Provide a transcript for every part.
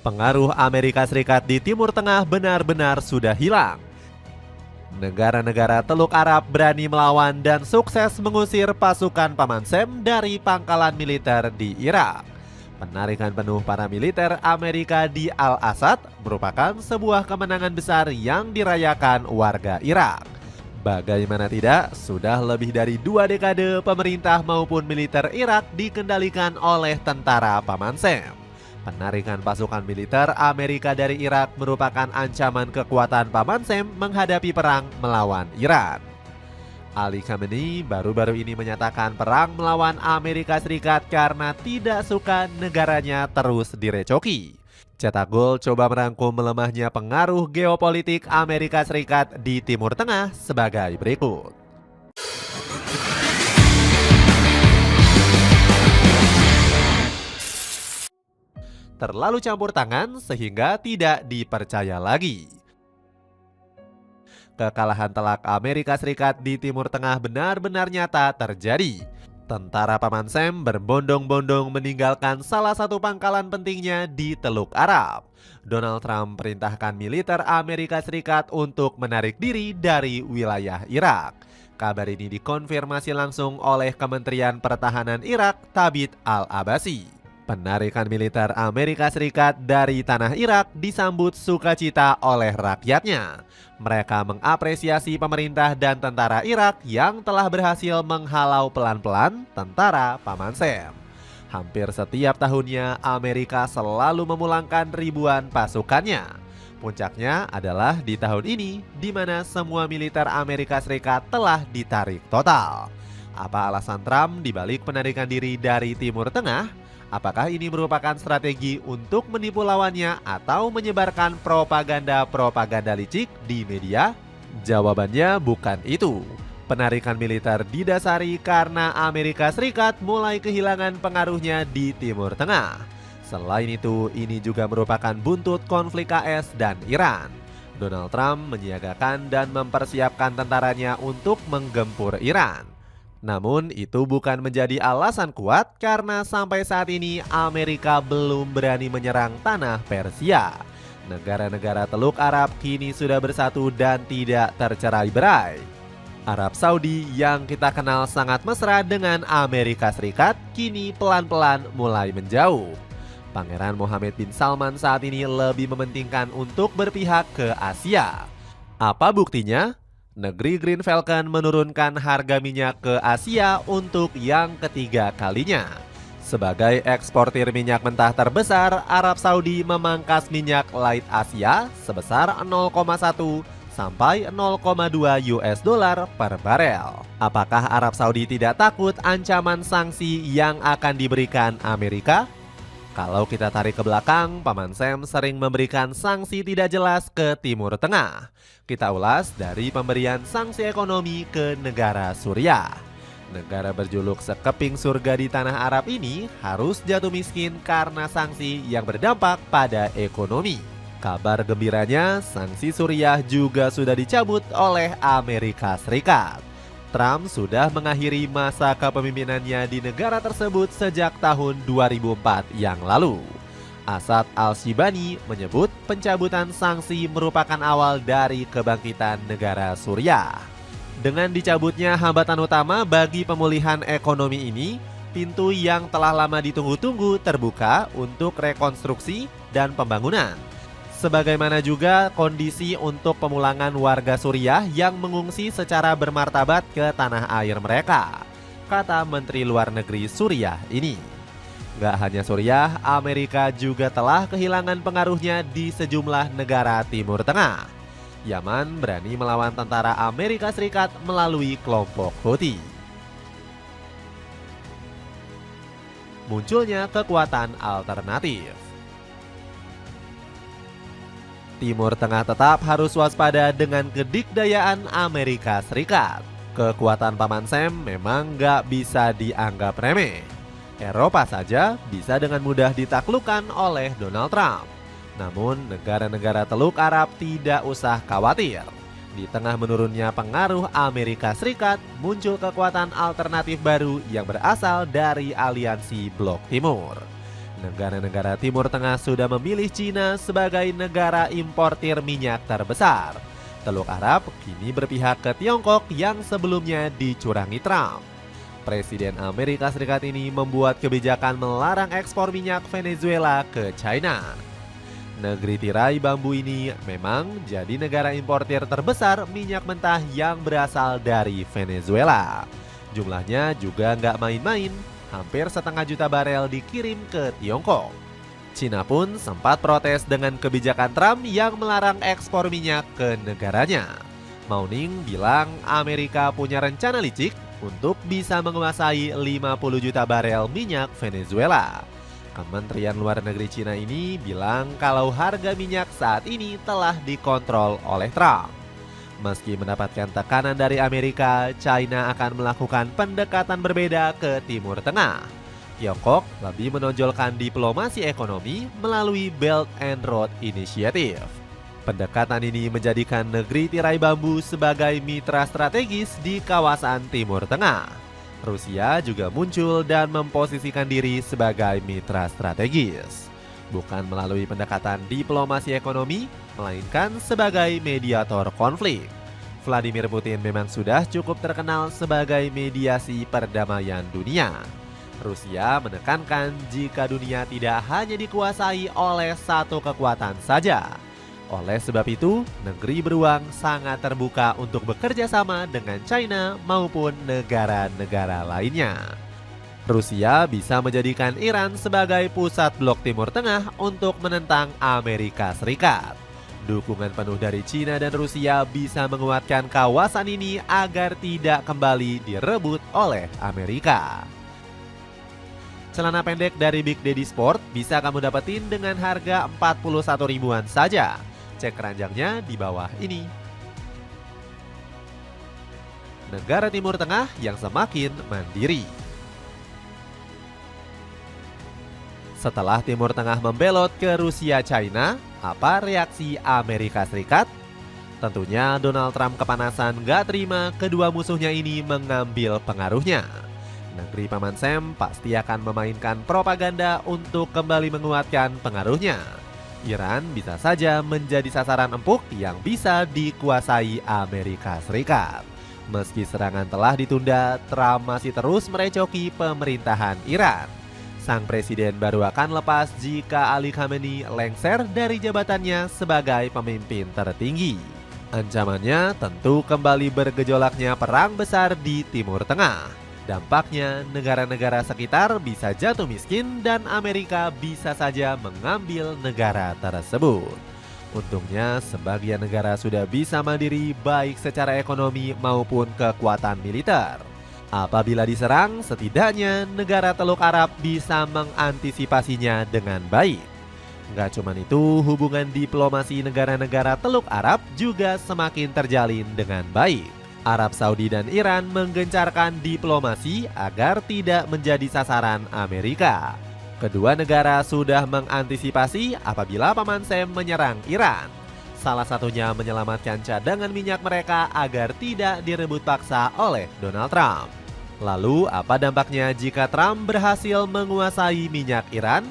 pengaruh Amerika Serikat di Timur Tengah benar-benar sudah hilang. Negara-negara Teluk Arab berani melawan dan sukses mengusir pasukan Paman Sam dari pangkalan militer di Irak. Penarikan penuh para militer Amerika di Al-Asad merupakan sebuah kemenangan besar yang dirayakan warga Irak. Bagaimana tidak, sudah lebih dari 2 dekade pemerintah maupun militer Irak dikendalikan oleh tentara Paman Sam. Penarikan pasukan militer Amerika dari Irak merupakan ancaman kekuatan Paman Sam menghadapi perang melawan Iran. Ali Khamenei baru-baru ini menyatakan perang melawan Amerika Serikat karena tidak suka negaranya terus direcoki. Cetak Gol coba merangkum melemahnya pengaruh geopolitik Amerika Serikat di Timur Tengah sebagai berikut. Terlalu campur tangan sehingga tidak dipercaya lagi. Kekalahan telak Amerika Serikat di Timur Tengah benar-benar nyata terjadi. Tentara Paman Sam berbondong-bondong meninggalkan salah satu pangkalan pentingnya di Teluk Arab. Donald Trump perintahkan militer Amerika Serikat untuk menarik diri dari wilayah Irak. Kabar ini dikonfirmasi langsung oleh Kementerian Pertahanan Irak, Thabit Al-Abbasi. Penarikan militer Amerika Serikat dari tanah Irak disambut sukacita oleh rakyatnya. Mereka mengapresiasi pemerintah dan tentara Irak yang telah berhasil menghalau pelan-pelan tentara Paman Sam. Hampir setiap tahunnya Amerika selalu memulangkan ribuan pasukannya. Puncaknya adalah di tahun ini, di mana semua militer Amerika Serikat telah ditarik total. Apa alasan Trump dibalik penarikan diri dari Timur Tengah? Apakah ini merupakan strategi untuk menipu lawannya atau menyebarkan propaganda licik di media? Jawabannya bukan itu. Penarikan militer didasari karena Amerika Serikat mulai kehilangan pengaruhnya di Timur Tengah. Selain itu, ini juga merupakan buntut konflik AS dan Iran. Donald Trump menyiagakan dan mempersiapkan tentaranya untuk menggempur Iran. Namun itu bukan menjadi alasan kuat karena sampai saat ini Amerika belum berani menyerang tanah Persia. Negara-negara Teluk Arab kini sudah bersatu dan tidak tercerai-berai. Arab Saudi yang kita kenal sangat mesra dengan Amerika Serikat kini pelan-pelan mulai menjauh. Pangeran Mohammed bin Salman saat ini lebih mementingkan untuk berpihak ke Asia. Apa buktinya? Negeri Green Falcon menurunkan harga minyak ke Asia untuk yang ketiga kalinya. Sebagai eksportir minyak mentah terbesar, Arab Saudi memangkas minyak light Asia sebesar 0,1 sampai 0,2 US dollar per barel. Apakah Arab Saudi tidak takut ancaman sanksi yang akan diberikan Amerika? Kalau kita tarik ke belakang, Paman Sam sering memberikan sanksi tidak jelas ke Timur Tengah. Kita ulas dari pemberian sanksi ekonomi ke negara Suriah. Negara berjuluk sekeping surga di tanah Arab ini harus jatuh miskin karena sanksi yang berdampak pada ekonomi. Kabar gembiranya, sanksi Suriah juga sudah dicabut oleh Amerika Serikat. Trump sudah mengakhiri masa kepemimpinannya di negara tersebut sejak tahun 2004 yang lalu. Asad Al-Shibani menyebut pencabutan sanksi merupakan awal dari kebangkitan negara Suriah. Dengan dicabutnya hambatan utama bagi pemulihan ekonomi ini, pintu yang telah lama ditunggu-tunggu terbuka untuk rekonstruksi dan pembangunan. Sebagaimana juga kondisi untuk pemulangan warga Suriah yang mengungsi secara bermartabat ke tanah air mereka, kata Menteri Luar Negeri Suriah ini. Gak hanya Suriah, Amerika juga telah kehilangan pengaruhnya di sejumlah negara Timur Tengah. Yaman berani melawan tentara Amerika Serikat melalui kelompok Houthi. Munculnya kekuatan alternatif. Timur Tengah tetap harus waspada dengan kedikdayaan Amerika Serikat. Kekuatan Paman Sam memang gak bisa dianggap remeh. Eropa saja bisa dengan mudah ditaklukkan oleh Donald Trump. Namun negara-negara Teluk Arab tidak usah khawatir. Di tengah menurunnya pengaruh Amerika Serikat, muncul kekuatan alternatif baru yang berasal dari aliansi Blok Timur. Negara-negara Timur Tengah sudah memilih Cina sebagai negara importir minyak terbesar. Teluk Arab kini berpihak ke Tiongkok yang sebelumnya dicurangi Trump. Presiden Amerika Serikat ini membuat kebijakan melarang ekspor minyak Venezuela ke China. Negeri tirai bambu ini memang jadi negara importir terbesar minyak mentah yang berasal dari Venezuela. Jumlahnya juga nggak main-main, hampir 1,5 juta barel dikirim ke Tiongkok. Cina pun sempat protes dengan kebijakan Trump yang melarang ekspor minyak ke negaranya. Mao Ning bilang Amerika punya rencana licik untuk bisa menguasai 50 juta barel minyak Venezuela. Kementerian Luar Negeri Cina ini bilang kalau harga minyak saat ini telah dikontrol oleh Trump. Meski mendapatkan tekanan dari Amerika, China akan melakukan pendekatan berbeda ke Timur Tengah. Tiongkok lebih menonjolkan diplomasi ekonomi melalui Belt and Road Initiative. Pendekatan ini menjadikan negeri tirai bambu sebagai mitra strategis di kawasan Timur Tengah. Rusia juga muncul dan memposisikan diri sebagai mitra strategis. Bukan melalui pendekatan diplomasi ekonomi, melainkan sebagai mediator konflik. Vladimir Putin memang sudah cukup terkenal sebagai mediasi perdamaian dunia. Rusia menekankan jika dunia tidak hanya dikuasai oleh satu kekuatan saja. Oleh sebab itu, negeri beruang sangat terbuka untuk bekerja sama dengan China maupun negara-negara lainnya. Rusia bisa menjadikan Iran sebagai pusat blok Timur Tengah untuk menentang Amerika Serikat. Dukungan penuh dari Cina dan Rusia bisa menguatkan kawasan ini agar tidak kembali direbut oleh Amerika. Celana pendek dari Big Daddy Sport bisa kamu dapetin dengan harga 41 ribuan saja. Cek keranjangnya di bawah ini. Negara Timur Tengah yang semakin mandiri. Setelah Timur Tengah membelot ke Rusia China, apa reaksi Amerika Serikat? Tentunya Donald Trump kepanasan gak terima kedua musuhnya ini mengambil pengaruhnya. Negeri Paman Sam pasti akan memainkan propaganda untuk kembali menguatkan pengaruhnya. Iran bisa saja menjadi sasaran empuk yang bisa dikuasai Amerika Serikat. Meski serangan telah ditunda, Trump masih terus merecoki pemerintahan Iran. Sang presiden baru akan lepas jika Ali Khamenei lengser dari jabatannya sebagai pemimpin tertinggi. Ancamannya tentu kembali bergejolaknya perang besar di Timur Tengah. Dampaknya negara-negara sekitar bisa jatuh miskin dan Amerika bisa saja mengambil negara tersebut. Untungnya sebagian negara sudah bisa mandiri baik secara ekonomi maupun kekuatan militer. Apabila diserang, setidaknya negara Teluk Arab bisa mengantisipasinya dengan baik. Nggak cuma itu, hubungan diplomasi negara-negara Teluk Arab juga semakin terjalin dengan baik. Arab Saudi dan Iran menggencarkan diplomasi agar tidak menjadi sasaran Amerika. Kedua negara sudah mengantisipasi apabila Paman Sam menyerang Iran. Salah satunya menyelamatkan cadangan minyak mereka agar tidak direbut paksa oleh Donald Trump. Lalu apa dampaknya jika Trump berhasil menguasai minyak Iran?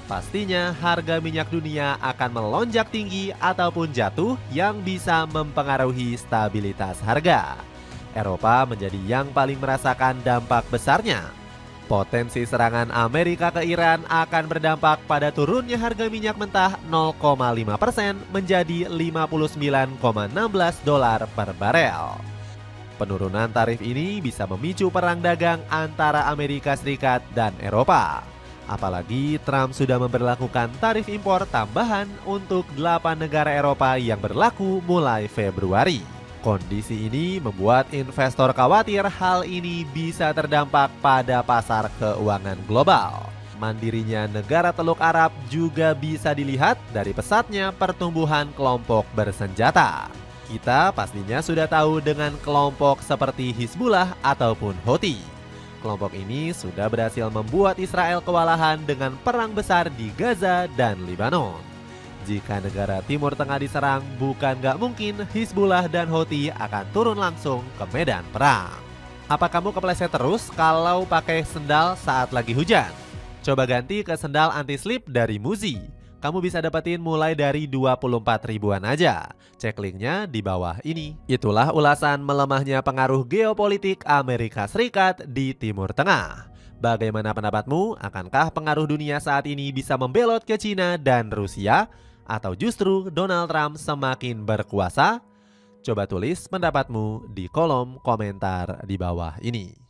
Pastinya harga minyak dunia akan melonjak tinggi ataupun jatuh yang bisa mempengaruhi stabilitas harga. Eropa menjadi yang paling merasakan dampak besarnya. Potensi serangan Amerika ke Iran akan berdampak pada turunnya harga minyak mentah 0,5% menjadi 59,16 dolar per barel. Penurunan tarif ini bisa memicu perang dagang antara Amerika Serikat dan Eropa. Apalagi Trump sudah memberlakukan tarif impor tambahan untuk 8 negara Eropa yang berlaku mulai Februari. Kondisi ini membuat investor khawatir hal ini bisa terdampak pada pasar keuangan global. Mandirinya negara Teluk Arab juga bisa dilihat dari pesatnya pertumbuhan kelompok bersenjata. Kita pastinya sudah tahu dengan kelompok seperti Hizbullah ataupun Houthi. Kelompok ini sudah berhasil membuat Israel kewalahan dengan perang besar di Gaza dan Lebanon. Jika negara Timur Tengah diserang, bukan gak mungkin Hizbullah dan Houthi akan turun langsung ke medan perang. Apa kamu kepleset terus kalau pakai sendal saat lagi hujan? Coba ganti ke sendal anti-slip dari Muzi. Kamu bisa dapetin mulai dari 24 ribuan aja. Cek linknya di bawah ini. Itulah ulasan melemahnya pengaruh geopolitik Amerika Serikat di Timur Tengah. Bagaimana pendapatmu? Akankah pengaruh dunia saat ini bisa membelot ke Cina dan Rusia? Atau justru Donald Trump semakin berkuasa? Coba tulis pendapatmu di kolom komentar di bawah ini.